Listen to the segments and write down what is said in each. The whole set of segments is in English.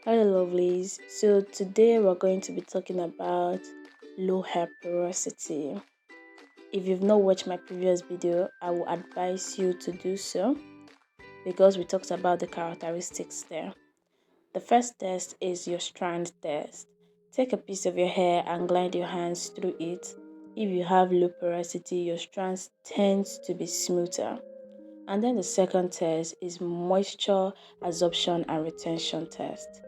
Hello, lovelies. So, today we're going to be talking about low hair porosity. If you've not watched my previous video, I will advise you to do so because we talked about the characteristics there. The first test is your strand test. Take a piece of your hair and glide your hands through it. If you have low porosity, your strands tend to be smoother. And then the second test is moisture absorption and retention test.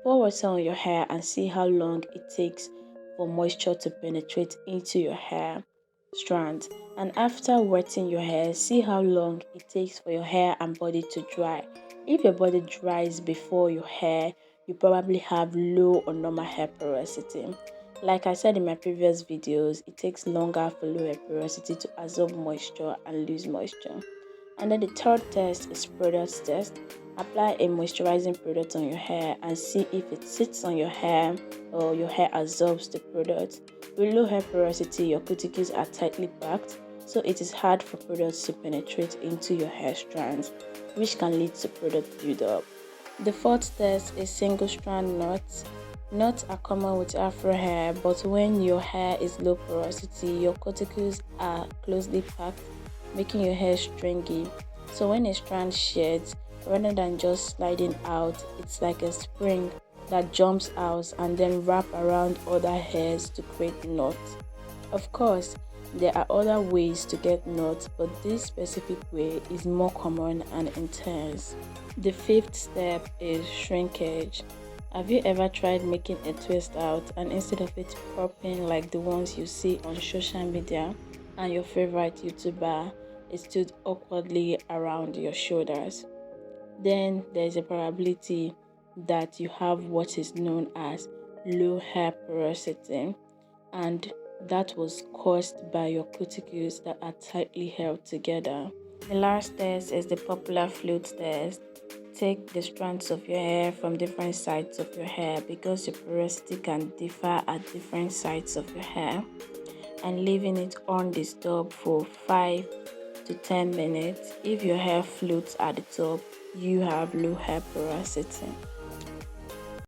Pour water on your hair and see how long it takes for moisture to penetrate into your hair strands. And after wetting your hair, see how long it takes for your hair and body to dry. If your body dries before your hair, you probably have low or normal hair porosity. Like I said in my previous videos, it takes longer for low hair porosity to absorb moisture and lose moisture. And then the third test is product test. Apply a moisturizing product on your hair and see if it sits on your hair or your hair absorbs the product. With low hair porosity, your cuticles are tightly packed, so it is hard for products to penetrate into your hair strands, which can lead to product buildup. The fourth test is single strand knots. Knots are common with afro hair, but when your hair is low porosity, your cuticles are closely packed, making your hair stringy. So when a strand sheds, rather than just sliding out, it's like a spring that jumps out and then wrap around other hairs to create knots. Of course, there are other ways to get knots, but this specific way is more common and intense. The fifth step is shrinkage. Have you ever tried making a twist out and instead of it popping like the ones you see on social media and your favorite YouTuber, it stood awkwardly around your shoulders? Then there's a probability that you have what is known as low hair porosity, and that was caused by your cuticles that are tightly held together. The last test is the popular flute test. Take the strands of your hair from different sides of your hair because your porosity can differ at different sides of your hair, and leaving it undisturbed for 5 to 10 minutes. If your hair floats at the top, you have low hair porosity.